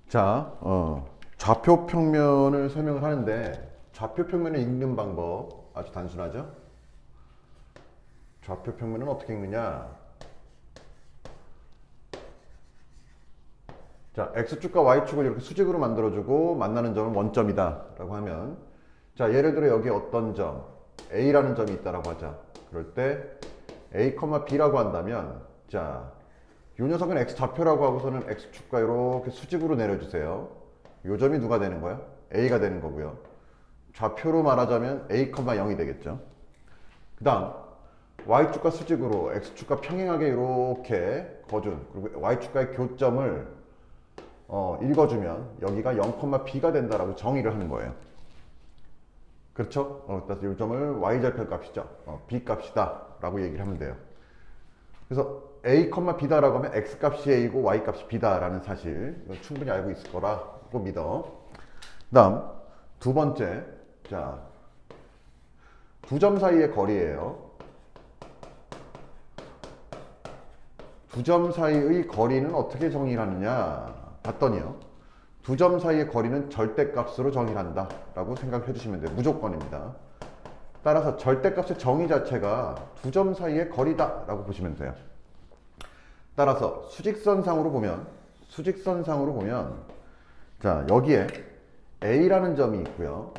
자, 좌표 평면을 설명을 하는데 좌표 평면을 읽는 방법 아주 단순하죠? 좌표 평면은 어떻게 읽느냐? 자, X축과 Y축을 이렇게 수직으로 만들어주고 만나는 점은 원점이다 라고 하면, 자, 예를 들어 여기 어떤 점 A라는 점이 있다라고 하자. 그럴 때 A, B라고 한다면, 자, 이 녀석은 X좌표라고 하고서는 X축과 이렇게 수직으로 내려주세요. 이 점이 누가 되는 거야? A가 되는 거고요. 좌표로 말하자면 A, 0이 되겠죠. 그 다음 Y축과 수직으로 X축과 평행하게 이렇게 거준, 그리고 Y축과의 교점을 읽어주면 여기가 0,B가 된다라고 정의를 하는 거예요. 그렇죠? 따라서 이 점을 Y좌표 값이죠. B 값이다 라고 얘기를 하면 돼요. 그래서 A, B다라고 하면 X 값이 A고 Y 값이 B다 라는 사실, 이건 충분히 알고 있을 거라고 믿어. 그 다음 두 번째, 자, 두 점 사이의 거리예요. 두 점 사이의 거리는 어떻게 정의를 하느냐 봤더니요, 두 점 사이의 거리는 절대값으로 정의를 한다 라고 생각해 주시면 돼요. 무조건입니다. 따라서 절대값의 정의 자체가 두 점 사이의 거리다 라고 보시면 돼요. 따라서 수직선상으로 보면 자, 여기에 A라는 점이 있고요,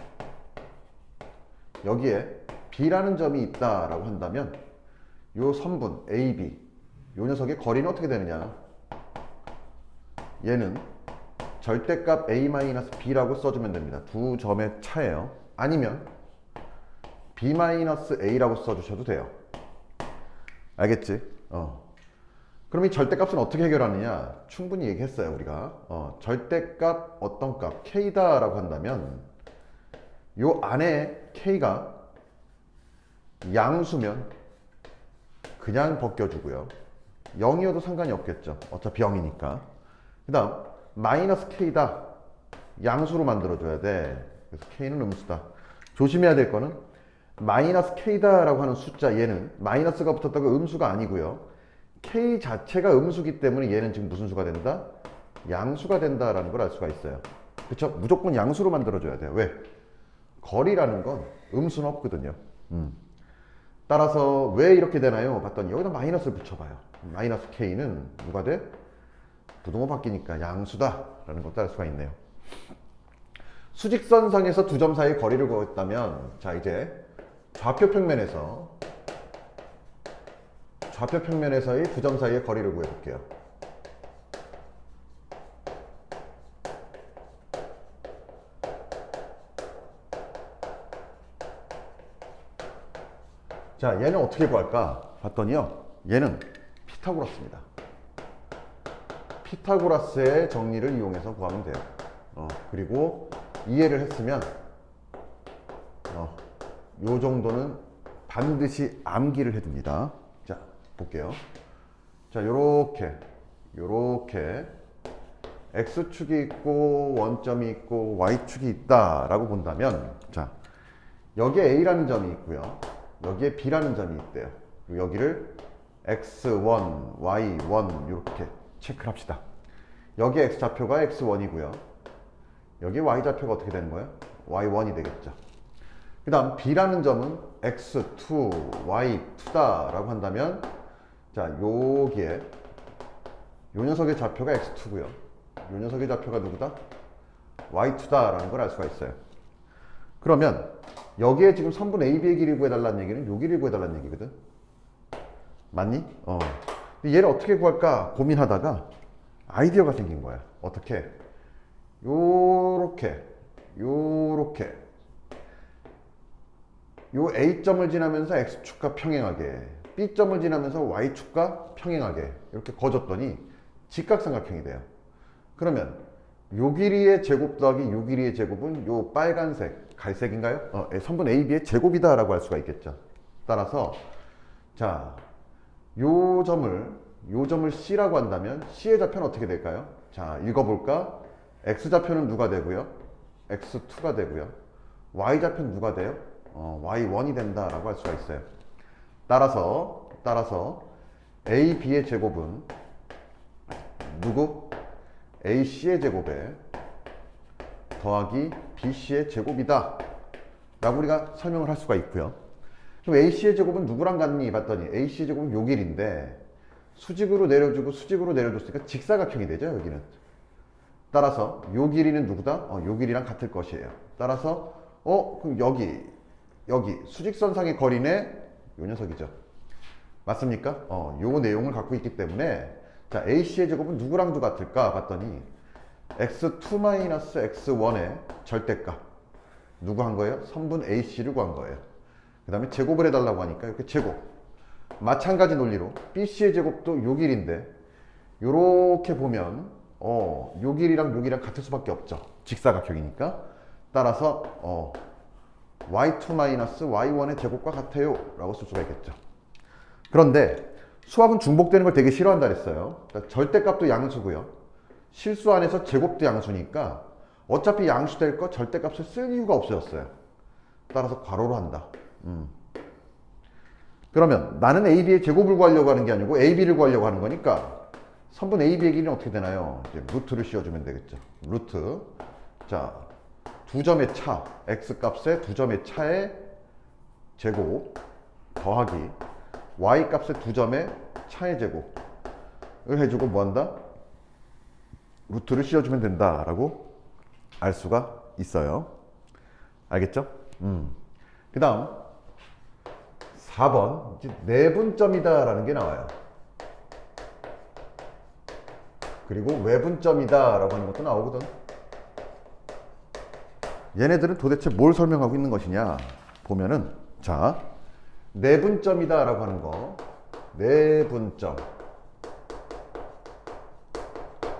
여기에 B라는 점이 있다라고 한다면 요 선분 AB, 요 녀석의 거리는 어떻게 되느냐? 얘는 절대값 A-B라고 써주면 됩니다. 두 점의 차예요. 아니면 B-A라고 써주셔도 돼요. 알겠지? 그럼 이 절대값은 어떻게 해결하느냐? 충분히 얘기했어요, 우리가. 절대값 어떤 값 K다 라고 한다면 요 안에 K가 양수면 그냥 벗겨주고요, 0이어도 상관이 없겠죠. 어차피 0이니까. 그 다음 마이너스 K다, 양수로 만들어줘야 돼. 그래서 K는 음수다. 조심해야 될 거는 마이너스 K다 라고 하는 숫자, 얘는 마이너스가 붙었다고 음수가 아니고요, K 자체가 음수기 때문에 얘는 지금 무슨 수가 된다? 양수가 된다라는 걸 알 수가 있어요. 그쵸? 무조건 양수로 만들어줘야 돼요. 왜? 거리라는 건 음수는 없거든요. 따라서 왜 이렇게 되나요? 봤더니 여기다 마이너스를 붙여봐요. 마이너스 K는 누가 돼? 부동호 바뀌니까 양수다 라는 것도 알 수가 있네요. 수직선상에서 두 점 사이의 거리를 구했다면, 자, 이제 좌표 평면에서의 두 점 사이의 거리를 구해볼게요. 자, 얘는 어떻게 구할까 봤더니요, 얘는 피타고라스입니다. 피타고라스의 정리를 이용해서 구하면 돼요. 그리고 이해를 했으면 요 정도는 반드시 암기를 해둡니다. 자, 볼게요. 자, 요렇게 X축이 있고 원점이 있고 Y축이 있다 라고 본다면, 자, 여기에 A라는 점이 있고요, 여기에 B라는 점이 있대요. 그리고 여기를 X1, Y1 이렇게 체크를 합시다. 여기 X좌표가 X1이고요, 여기 Y좌표가 어떻게 되는 거예요? Y1이 되겠죠. 그 다음 B라는 점은 X2, Y2다 라고 한다면, 자, 여기에 요 녀석의 좌표가 X2고요, 요 녀석의 좌표가 누구다? Y2다 라는 걸 알 수가 있어요. 그러면 여기에 지금 선분 AB의 길이를 구해달라는 얘기는 요 길이를 구해달라는 얘기거든. 맞니? 근데 얘를 어떻게 구할까 고민하다가 아이디어가 생긴 거야. 어떻게? 요렇게 요 A점을 지나면서 X축과 평행하게, B점을 지나면서 Y축과 평행하게 이렇게 거줬더니 직각삼각형이 돼요. 그러면 요 길이의 제곱 더하기 요 길이의 제곱은 요 빨간색, 갈색인가요? 선분 AB의 제곱이다 라고 할 수가 있겠죠. 따라서 자, 요 점을 C라고 한다면 C의 좌표는 어떻게 될까요? 자, 읽어볼까? X좌표는 누가 되고요? X2가 되고요. Y좌표는 누가 돼요? Y1이 된다 라고 할 수가 있어요. 따라서 A, B의 제곱은 누구? AC의 제곱에 더하기 BC의 제곱이다 라고 우리가 설명을 할 수가 있고요. 그럼 AC의 제곱은 누구랑 같니? 봤더니 AC의 제곱은 요 길인데 수직으로 내려주고 수직으로 내려줬으니까 직사각형이 되죠, 여기는. 따라서 요 길이는 누구다? 요 길이랑 같을 것이에요. 따라서 그럼 여기 수직선상의 거리네 요 녀석이죠. 맞습니까? 요 내용을 갖고 있기 때문에 자, AC의 제곱은 누구랑도 같을까? 봤더니 x2-x1의 절대값 누구 한 거예요? 선분 AC를 구한 거예요. 그 다음에 제곱을 해달라고 하니까 이렇게 제곱. 마찬가지 논리로 BC의 제곱도 요 길인데 요렇게 보면 요 길이랑 같을 수밖에 없죠. 직사각형이니까. 따라서 y2-y1의 제곱과 같아요 라고 쓸 수가 있겠죠. 그런데 수학은 중복되는 걸 되게 싫어한다 그랬어요. 그러니까 절대값도 양수고요. 실수 안에서 제곱도 양수니까 어차피 양수 될 거 절대값을 쓸 이유가 없어졌어요. 따라서 괄호로 한다. 그러면 나는 AB의 제곱을 구하려고 하는 게 아니고 AB를 구하려고 하는 거니까 선분 AB의 길이는 어떻게 되나요? 이제 루트를 씌워주면 되겠죠. 루트. 자, 두 점의 차, X값의 두 점의 차의 제곱 더하기 Y값의 두 점의 차의 제곱을 해주고 뭐한다? 루트를 씌워주면 된다라고 알 수가 있어요. 알겠죠? 그 다음 4번 이제 내분점이다 라는 게 나와요. 그리고 외분점이다 라고 하는 것도 나오거든. 얘네들은 도대체 뭘 설명하고 있는 것이냐 보면은 자, 내분점이다 라고 하는 거 내분점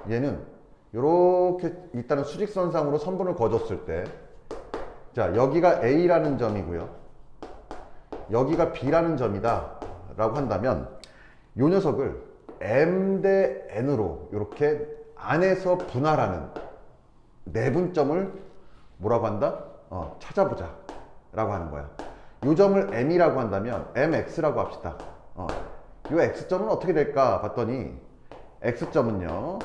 얘는 요렇게 일단은 수직선상으로 선분을 그어줬을 때 자, 여기가 A라는 점이고요. 여기가 B라는 점이다 라고 한다면 요 녀석을 M 대 N으로 이렇게 안에서 분할하는 내분점을 뭐라고 한다? 찾아보자 라고 하는 거야. 요 점을 M이라고 한다면 MX라고 합시다. 요 X점은 어떻게 될까 봤더니 X점은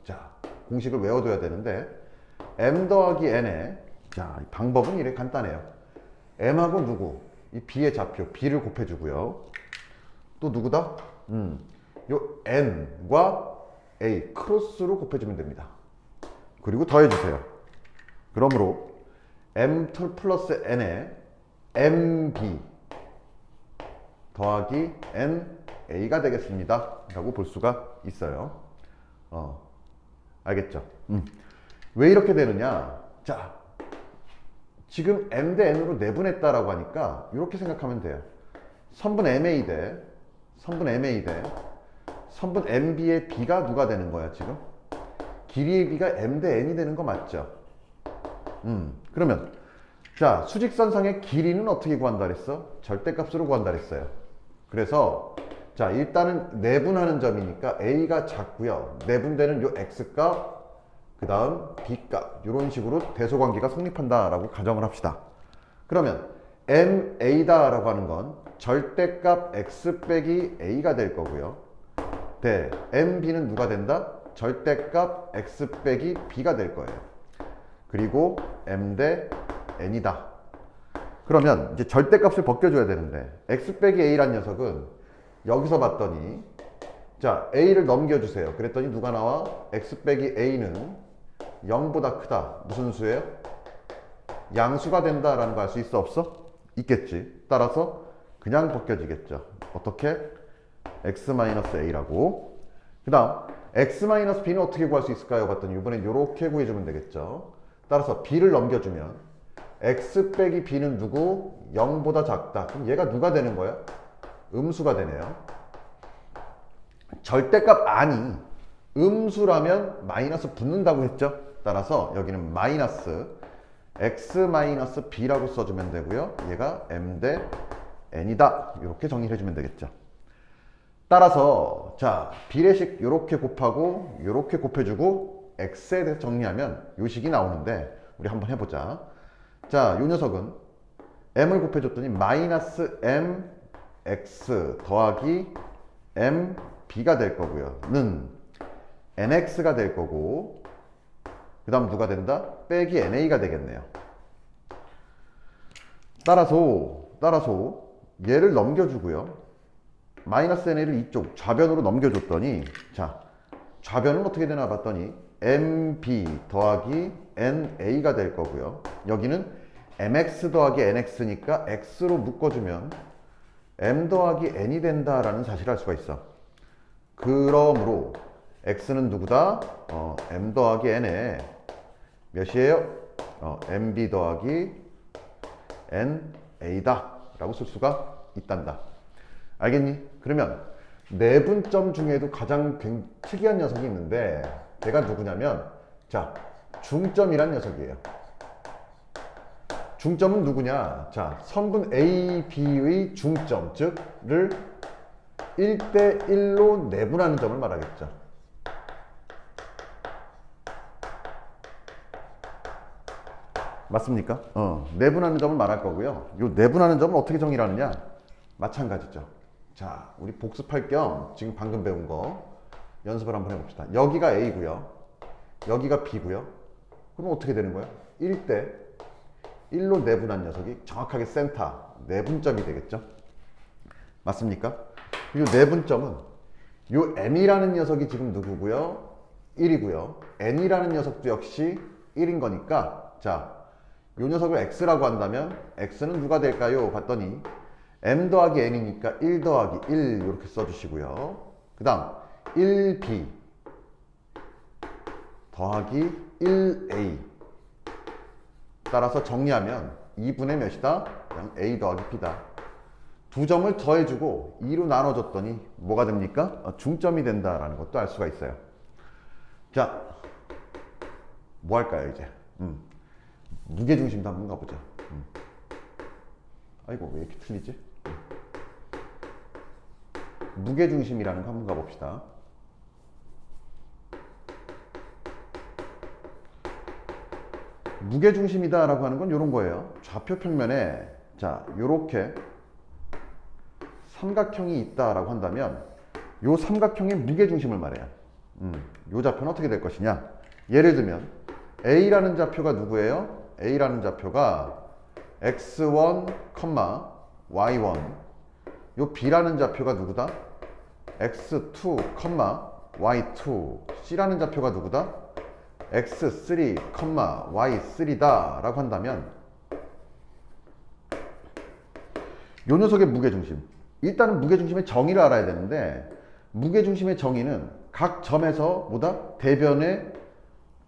자, 공식을 외워둬야 되는데 M 더하기 N의 자, 방법은 이래 간단해요. M하고 누구? 이 B의 좌표 B를 곱해주고요. 또 누구다? 요 N과 A 크로스로 곱해주면 됩니다. 그리고 더해주세요. 그러므로 M 플러스 N의 MB 더하기 NA가 되겠습니다 라고 볼 수가 있어요. 알겠죠? 왜 이렇게 되느냐? 자, 지금 M 대 N으로 내분했다라고 하니까 이렇게 생각하면 돼요. 선분 MA 대 선분 MB의 B가 누가 되는 거야 지금? 길이의 B가 M 대 N이 되는 거 맞죠? 그러면 자, 수직선상의 길이는 어떻게 구한다 그랬어? 절대값으로 구한다 그랬어요. 그래서 자, 일단은 내분하는 점이니까 A가 작고요. 내분되는 요 X값 그 다음 B값 이런 식으로 대소관계가 성립한다라고 가정을 합시다. 그러면 MA다 라고 하는 건 절대값 X 빼기 A가 될 거고요. 대 MB는 누가 된다? 절대값 X 빼기 B가 될 거예요. 그리고 M 대 N이다. 그러면 이제 절대값을 벗겨줘야 되는데 X 빼기 A란 녀석은 여기서 봤더니 자, A를 넘겨주세요. 그랬더니 누가 나와? X 빼기 A는 0보다 크다. 무슨 수예요? 양수가 된다라는 거 알 수 있어 없어? 있겠지. 따라서 그냥 벗겨지겠죠. 어떻게? X-A라고. 그 다음 X-B는 어떻게 구할 수 있을까요? 봤더니 이번엔 이렇게 구해주면 되겠죠. 따라서 B를 넘겨주면 X 빼기 B는 누구? 0보다 작다. 그럼 얘가 누가 되는 거야? 음수가 되네요. 절대값 아니 음수라면 마이너스 붙는다고 했죠. 따라서 여기는 마이너스 X-B라고 써주면 되고요. 얘가 M 대 N이다. 이렇게 정리를 해주면 되겠죠. 따라서 자, 비례식 이렇게 곱하고 이렇게 곱해주고 X에 대해서 정리하면 이 식이 나오는데 우리 한번 해보자. 자, 이 녀석은 M을 곱해줬더니 마이너스 MX 더하기 MB가 될 거고요. 는 nx가 될 거고, 그 다음 누가 된다? 빼기 na가 되겠네요. 따라서 얘를 넘겨주고요. 마이너스 na를 이쪽 좌변으로 넘겨줬더니, 자, 좌변은 어떻게 되나 봤더니 mb 더하기 na가 될 거고요. 여기는 mx 더하기 nx니까 x로 묶어주면 m 더하기 n이 된다라는 사실을 알 수가 있어. 그러므로 x는 누구다? m 더하기 n에 몇이에요? mb 더하기 na다 라고 쓸 수가 있단다. 알겠니? 그러면 내분점 중에도 가장 특이한 녀석이 있는데, 걔가 누구냐면, 자, 중점이란 녀석이에요. 중점은 누구냐? 자, 선분 A, B의 중점, 즉, 를 1대1로 내분하는 점을 말하겠죠. 맞습니까? 내분하는 점을 말할 거고요. 이 내분하는 점을 어떻게 정의를 하느냐? 마찬가지죠. 자, 우리 복습할 겸 지금 방금 배운 거 연습을 한번 해봅시다. 여기가 A고요. 여기가 B고요. 그럼 어떻게 되는 거예요? 1대 1로 내분한 녀석이 정확하게 센터, 내분점이 되겠죠? 맞습니까? 그리고 내분점은 요 M이라는 녀석이 지금 누구고요? 1이고요. N이라는 녀석도 역시 1인 거니까, 자, 요 녀석을 X라고 한다면 X는 누가 될까요? 봤더니 M 더하기 N이니까 1 더하기 1 이렇게 써주시고요. 그 다음 1B 더하기 1A, 따라서 정리하면 2분의 몇이다? 그냥 A 더하기 B다. 두 점을 더해주고 2로 나눠줬더니 뭐가 됩니까? 중점이 된다라는 것도 알 수가 있어요. 자, 뭐 할까요 이제? 무게중심도 한번 가보자. 아이고, 왜 이렇게 틀리지? 무게중심이라는 거 한번 가봅시다. 무게중심이다 라고 하는 건 이런 거예요. 좌표 평면에, 자, 요렇게 삼각형이 있다 라고 한다면 요 삼각형의 무게중심을 말해요. 요 좌표는 어떻게 될 것이냐? 예를 들면 A라는 좌표가 누구예요? A라는 좌표가 x1, y1. 요 B라는 좌표가 누구다? x2, y2. C라는 좌표가 누구다? x3, y3다 라고 한다면 요 녀석의 무게중심, 일단은 무게중심의 정의를 알아야 되는데, 무게중심의 정의는 각 점에서 뭐다? 대변의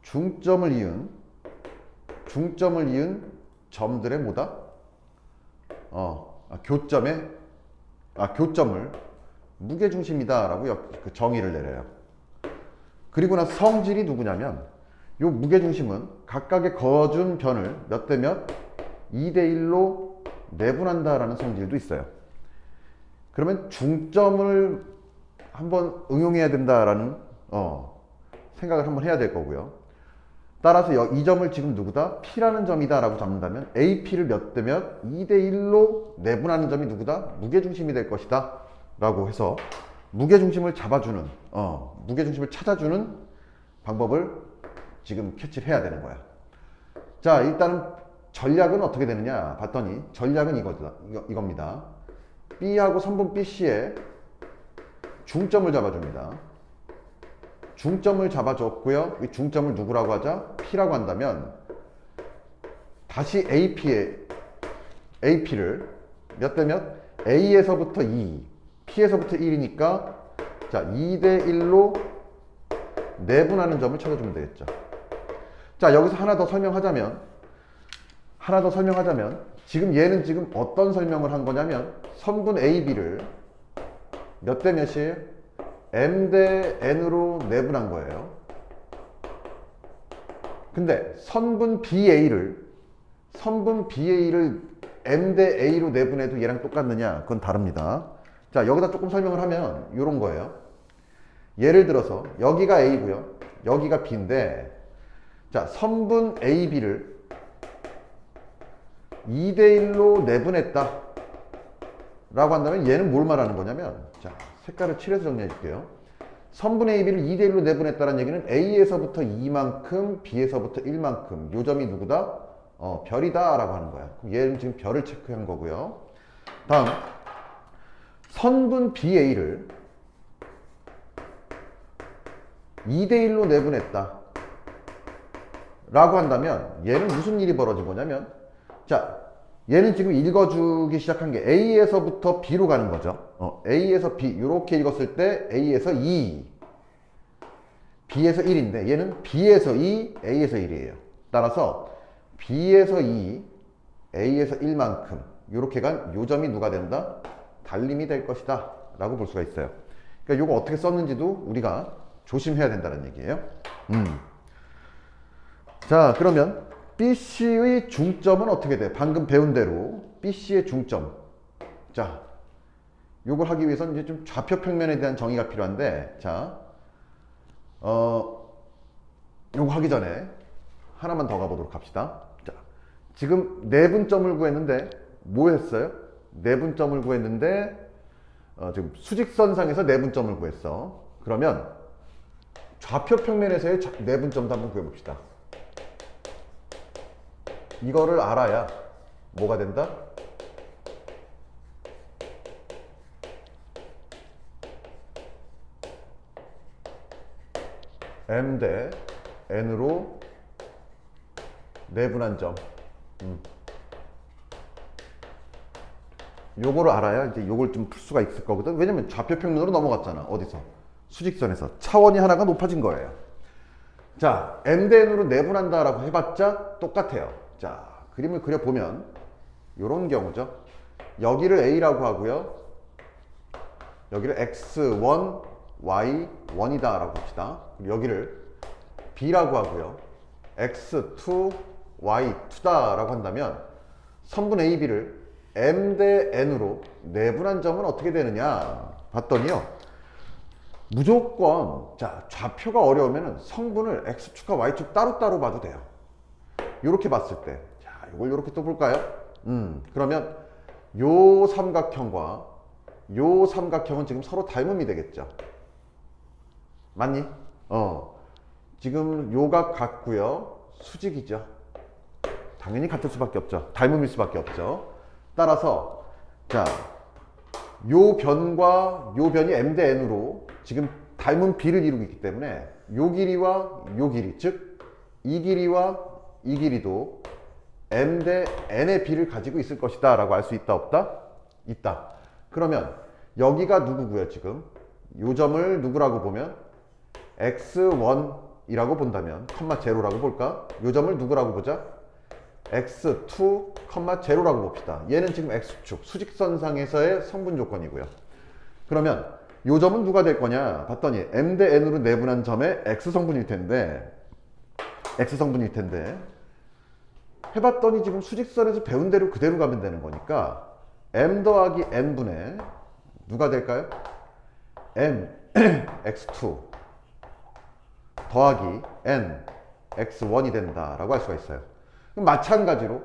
중점을 이은 점들의 뭐다? 교점을 무게중심이다 라고 그 정의를 내려요. 그리고 나서 성질이 누구냐면, 요 무게중심은 각각의 거준 변을 몇 대 몇? 2대1로 내분한다 라는 성질도 있어요. 그러면 중점을 한번 응용해야 된다라는 생각을 한번 해야 될 거고요. 따라서 이 점을 지금 누구다? P라는 점이다 라고 잡는다면 AP를 몇 대 몇? 2대1로 내분하는 점이 누구다? 무게중심이 될 것이다 라고 해서 무게중심을 잡아주는, 무게중심을 찾아주는 방법을 지금 캐치를 해야 되는 거야. 자, 일단은 전략은 어떻게 되느냐 봤더니, 전략은 이겁니다. B하고 선분 BC에 중점을 잡아줍니다. 중점을 잡아줬고요. 이 중점을 누구라고 하자? P라고 한다면 다시 AP를 몇 대 몇? A에서부터 2, P에서부터 1이니까, 자, 2대1로 내분하는 점을 찾아주면 되겠죠. 자, 여기서 하나 더 설명하자면 지금 얘는 지금 어떤 설명을 한 거냐면, 선분 AB를 몇 대 몇이에요? M 대 N으로 내분한 거예요. 근데 선분 BA를 M 대 A로 내분해도 얘랑 똑같느냐? 그건 다릅니다. 자, 여기다 조금 설명을 하면 이런 거예요. 예를 들어서 여기가 A고요. 여기가 B인데, 자, 선분 AB를 2대1로 내분했다 라고 한다면 얘는 뭘 말하는 거냐면, 자, 색깔을 칠해서 정리해 줄게요. 선분 A, B를 2대1로 내분했다는 얘기는 A에서부터 2만큼, B에서부터 1만큼. 요 점이 누구다? 별이다 라고 하는 거야. 그럼 얘는 지금 별을 체크한 거고요. 다음, 선분 BA를 2대1로 내분했다 라고 한다면 얘는 무슨 일이 벌어진 거냐면, 자, 얘는 지금 읽어주기 시작한 게 A에서부터 B로 가는 거죠. A에서 B 이렇게 읽었을 때 A에서 2, B에서 1인데 얘는 B에서 2, A에서 1이에요. 따라서 B에서 2, A에서 1만큼 이렇게 간 요 점이 누가 된다? 달림이 될 것이다 라고 볼 수가 있어요. 그러니까 이거 어떻게 썼는지도 우리가 조심해야 된다는 얘기예요. 자, 그러면 BC의 중점은 어떻게 돼? 방금 배운 대로 BC의 중점. 자, 요걸 하기 위해서는 이제 좀 좌표 평면에 대한 정의가 필요한데, 자, 요거 하기 전에 하나만 더 가보도록 합시다. 자, 지금 내분점을 구했는데 뭐 했어요? 내분점을 구했는데 지금 수직선상에서 내분점을 구했어. 그러면 좌표 평면에서의 내분점도 한번 구해봅시다. 이거를 알아야 뭐가 된다? M 대 N으로 내분한 점. 요거를 알아야 이제 요걸 좀 풀 수가 있을 거거든. 왜냐면 좌표 평면으로 넘어갔잖아. 어디서? 수직선에서. 차원이 하나가 높아진 거예요. 자, M 대 N으로 내분한다라고 해봤자 똑같아요. 자, 그림을 그려보면 요런 경우죠. 여기를 A라고 하고요. 여기를 X1, Y1이다 라고 합시다. 여기를 B라고 하고요. X2, Y2다 라고 한다면 선분 AB를 M 대 N으로 내분한 점은 어떻게 되느냐 봤더니요. 무조건 자, 좌표가 어려우면 성분을 X축과 Y축 따로따로 봐도 돼요. 이렇게 봤을 때, 자, 이걸 이렇게 또 볼까요? 그러면 요 삼각형과 요 삼각형은 지금 서로 닮음이 되겠죠. 맞니? 지금 요각 같고요. 수직이죠. 당연히 같을 수밖에 없죠. 닮음일 수밖에 없죠. 따라서 자, 요 변과 요 변이 M 대 N으로 지금 닮은 B를 이루고 있기 때문에 요 길이와 요 길이, 즉 이 길이와 이 길이도 M 대 N의 B를 가지고 있을 것이다 라고 알 수 있다 없다? 있다. 그러면 여기가 누구고요? 지금 요 점을 누구라고 보면 X1이라고 본다면 컴마 제로라고 볼까? 요 점을 누구라고 보자? X2, 제로라고 봅시다. 얘는 지금 X축, 수직선상에서의 성분 조건이고요. 그러면 요 점은 누가 될 거냐 봤더니 M 대 N으로 내분한 점의 X성분일 텐데 해봤더니 지금 수직선에서 배운 대로 그대로 가면 되는 거니까 M 더하기 N분의 누가 될까요? M X2 더하기 N X1이 된다라고 할 수가 있어요. 그럼 마찬가지로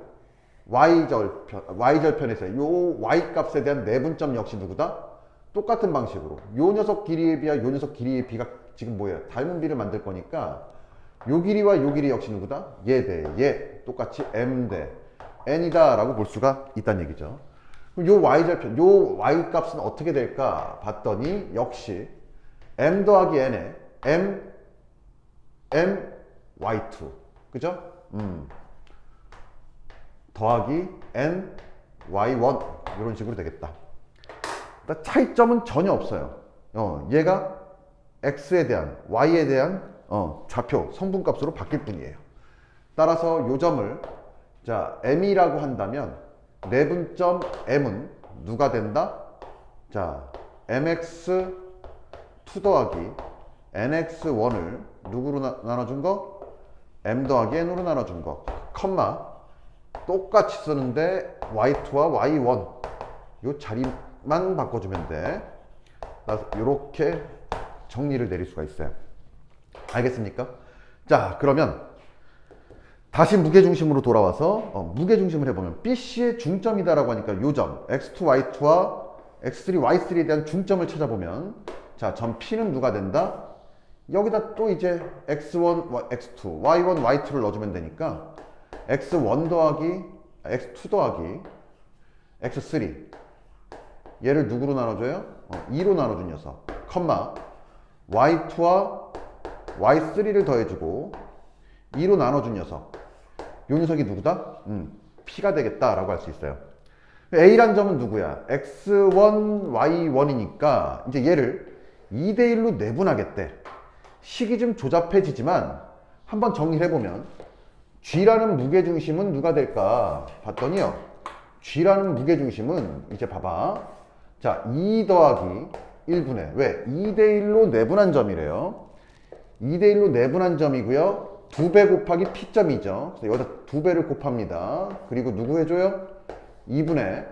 Y절편에서 요 Y 값에 대한 내분점 역시 누구다? 똑같은 방식으로 요 녀석 길이에 비하 요 녀석 길이의 비가 지금 뭐예요? 닮은 비를 만들 거니까 요 길이와 요 길이 역시 누구다? 얘 대 얘 똑같이 M 대 N이다 라고 볼 수가 있다는 얘기죠. 그럼 요 Y절편, 요 Y 값은 어떻게 될까 봤더니 역시 M 더하기 N에 M Y2 그죠? 더하기 N Y1 이런 식으로 되겠다. 차이점은 전혀 없어요. 얘가 X에 대한 Y에 대한 좌표 성분값으로 바뀔 뿐이에요. 따라서 요 점을 자 M이라고 한다면 내분점 M은 누가 된다? 자 MX2 더하기 NX1을 누구로 나눠준 거? M 더하기 N으로 나눠준 거. 컴마 똑같이 쓰는데 Y2와 Y1 요 자리만 바꿔주면 돼. 이렇게 정리를 내릴 수가 있어요. 알겠습니까? 자, 그러면 다시 무게중심으로 돌아와서 무게중심을 해보면 BC의 중점이다라고 하니까 요 점 X2, Y2와 X3, Y3에 대한 중점을 찾아보면 자, 점 P는 누가 된다? 여기다 또 이제 x1, x2, y1, y2를 넣어주면 되니까 x1 더하기 x2 더하기 x3 얘를 누구로 나눠줘요? 2로 나눠준 녀석 컴마 y2와 y3를 더해주고 2로 나눠준 녀석 요 녀석이 누구다? P가 되겠다라고 할 수 있어요. A란 점은 누구야? x1, y1이니까 이제 얘를 2대1로 내분하겠대. 식이 좀 조잡해지지만 한번 정리를 해보면 G라는 무게중심은 누가 될까? 봤더니요. G라는 무게중심은 이제 봐봐. 자, 2 더하기 1분의 왜? 2대1로 내분한 점이래요. 2대1로 내분한 점이고요. 2배 곱하기 P점이죠. 그래서 여기다 2배를 곱합니다. 그리고 누구 해줘요? 2분의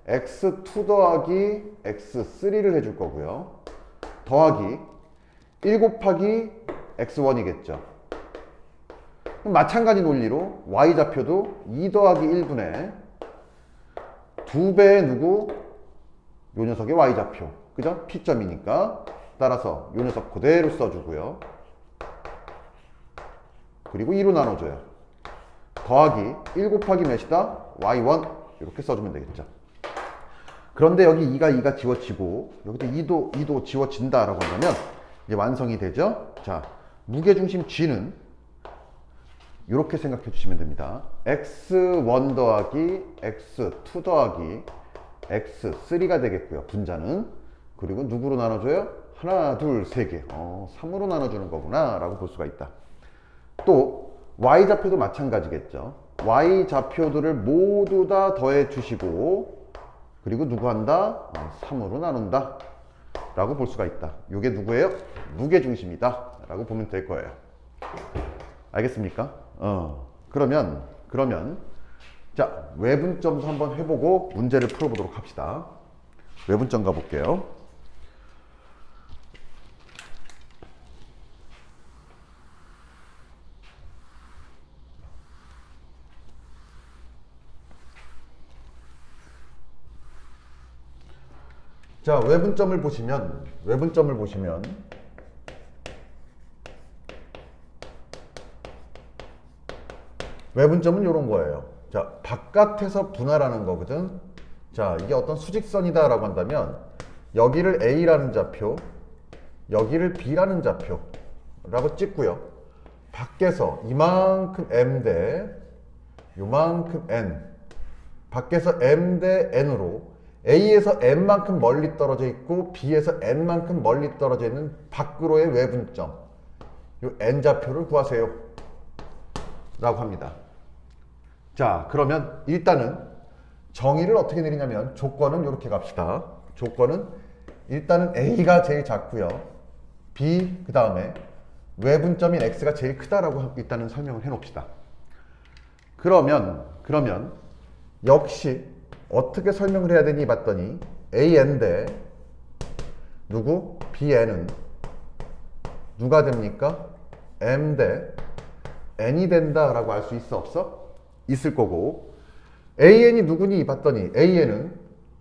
x2 더하기 x3를 해줄 거고요. 더하기 1 곱하기 x1이겠죠. 마찬가지 논리로 y좌표도 2 더하기 1분의 2배의 누구? 요 녀석의 y좌표. 그죠? P점이니까. 따라서 요 녀석 그대로 써주고요. 그리고 2로 나눠줘요. 더하기 1 곱하기 몇이다? y1 이렇게 써주면 되겠죠. 그런데 여기 2가 지워지고 여기도 2도 지워진다라고 한다면 이제 완성이 되죠. 자, 무게중심 G는 이렇게 생각해 주시면 됩니다. x1 더하기 x2 더하기 x3가 되겠고요. 분자는. 그리고 누구로 나눠줘요? 하나, 둘, 세 개. 3으로 나눠주는 거구나 라고 볼 수가 있다. 또 y좌표도 마찬가지겠죠. y좌표들을 모두 다 더해 주시고 그리고 누구 한다? 3으로 나눈다 라고 볼 수가 있다. 이게 누구예요? 무게중심이다 라고 보면 될 거예요. 알겠습니까? 그러면 자, 외분점도 한번 해보고 문제를 풀어보도록 합시다. 외분점 가볼게요. 자, 외분점을 보시면 외분점은 이런 거예요. 자, 바깥에서 분할하는 거거든. 자, 이게 어떤 수직선이다 라고 한다면 여기를 A라는 좌표, 여기를 B라는 좌표 라고 찍고요. 밖에서 이만큼 M 대 요만큼 N, 밖에서 M 대 N으로 A에서 N만큼 멀리 떨어져 있고 B에서 N만큼 멀리 떨어져 있는 밖으로의 외분점, 요 N좌표를 구하세요 라고 합니다. 자, 그러면 일단은 정의를 어떻게 내리냐면 조건은 이렇게 갑시다. 조건은 일단은 A가 제일 작고요. B 그 다음에 외분점인 X가 제일 크다라고 일단은 설명을 해 놓읍시다. 그러면 역시 어떻게 설명을 해야 되니 봤더니 AN 대 누구? BN은 누가 됩니까? M 대 N이 된다라고 알 수 있어 없어? 있을 거고, AN이 누구니 봤더니 AN은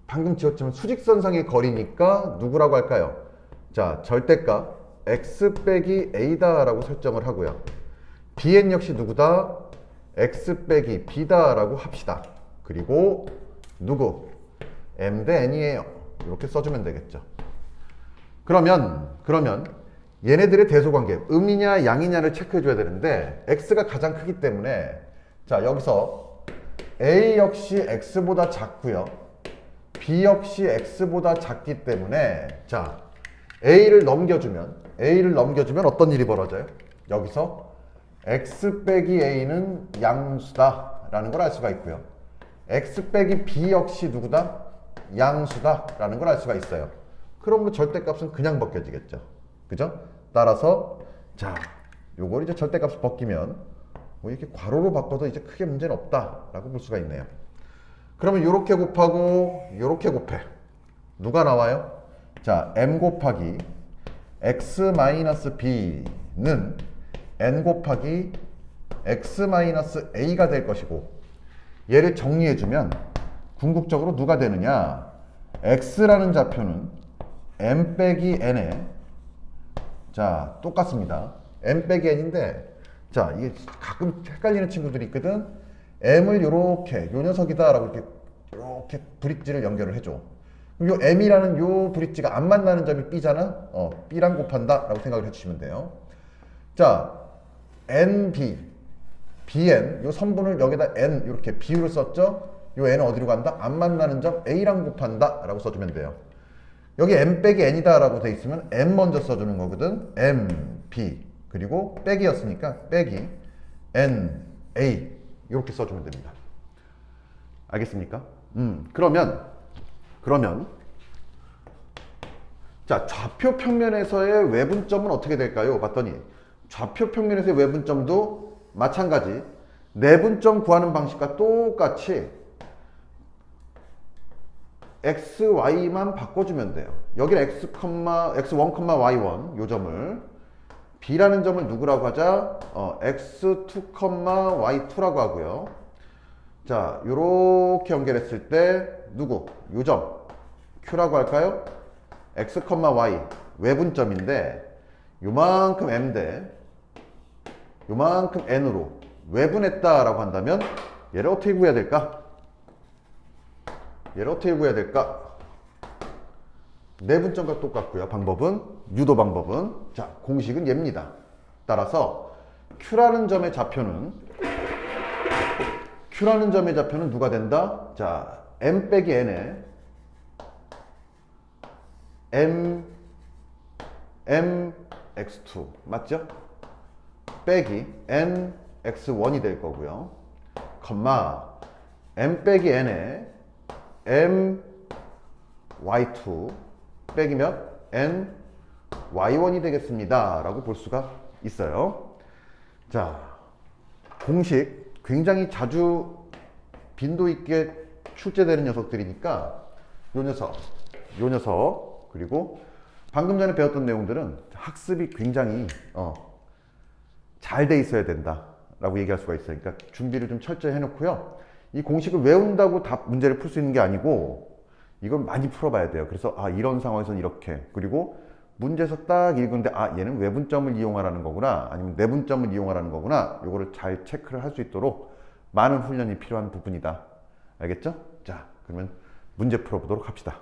방금 지었지만 수직선상의 거리니까 누구라고 할까요? 자, 절대값 X 빼기 A다 라고 설정을 하고요. BN 역시 누구다? X 빼기 B다 라고 합시다. 그리고 누구? M 대 N이에요. 이렇게 써주면 되겠죠. 그러면 얘네들의 대소관계 음이냐 양이냐를 체크해 줘야 되는데 X가 가장 크기 때문에 자, 여기서 A 역시 X보다 작고요. B 역시 X보다 작기 때문에 자, A를 넘겨주면 어떤 일이 벌어져요? 여기서 X 빼기 A는 양수다 라는 걸 알 수가 있고요. X 빼기 B 역시 누구다? 양수다 라는 걸 알 수가 있어요. 그럼 절대값은 그냥 벗겨지겠죠. 그죠? 따라서 자, 요걸 이제 절대값을 벗기면 뭐 이렇게 괄호로 바꿔도 이제 크게 문제는 없다라고 볼 수가 있네요. 그러면 요렇게 곱하고 요렇게 곱해. 누가 나와요? 자, m 곱하기 x-b는 n 곱하기 x-a가 될 것이고, 얘를 정리해주면 궁극적으로 누가 되느냐? x라는 좌표는 m 빼기 n에 자 똑같습니다. m 빼기 n인데 자 이게 가끔 헷갈리는 친구들이 있거든. m을 요렇게 요 녀석이다 라고 이렇게 브릿지를 연결을 해줘. 요 m이라는 요 브릿지가 안 만나는 점이 b잖아. b랑 곱한다 라고 생각을 해주시면 돼요. 자 nb bn 요 선분을 여기다 n 이렇게 비율을 썼죠. 요 n은 어디로 간다? 안 만나는 점 a랑 곱한다 라고 써주면 돼요. 여기 m 빼기 n이다 라고 돼 있으면 m 먼저 써주는 거거든. m b 그리고 빼기였으니까 빼기 n a 이렇게 써주면 됩니다. 알겠습니까? 그러면 자 좌표 평면에서의 외분점은 어떻게 될까요? 봤더니 좌표 평면에서의 외분점도 마찬가지 내분점 구하는 방식과 똑같이 x, y만 바꿔주면 돼요. 여기는 x, x1, y1 요 점을 b라는 점을 누구라고 하자? x2, y2라고 하고요. 자, 요렇게 연결했을 때 누구? 요 점 q라고 할까요? x, y 외분점인데 요만큼 m 대 요만큼 n으로 외분했다라고 한다면 얘를 어떻게 구해야 될까? 내분점과 똑같고요. 방법은 유도 방법은 자 공식은 얘입니다. 따라서 Q라는 점의 좌표는 누가 된다? 자 m 빼기 n에 m x2 맞죠? 빼기 n x1이 될 거고요. m 빼기 n에 m y2 빼기 몇? n y1이 되겠습니다 라고 볼 수가 있어요. 자 공식 굉장히 자주 빈도 있게 출제되는 녀석들이니까 요 녀석 그리고 방금 전에 배웠던 내용들은 학습이 굉장히 잘 돼 있어야 된다 라고 얘기할 수가 있어요. 그러니까 준비를 좀 철저히 해놓고요. 이 공식을 외운다고 다 문제를 풀 수 있는 게 아니고 이걸 많이 풀어봐야 돼요. 그래서 이런 상황에서는 이렇게 그리고 문제에서 딱 읽은데 얘는 외분점을 이용하라는 거구나 아니면 내분점을 이용하라는 거구나 요거를 잘 체크를 할 수 있도록 많은 훈련이 필요한 부분이다. 알겠죠? 자 그러면 문제 풀어보도록 합시다.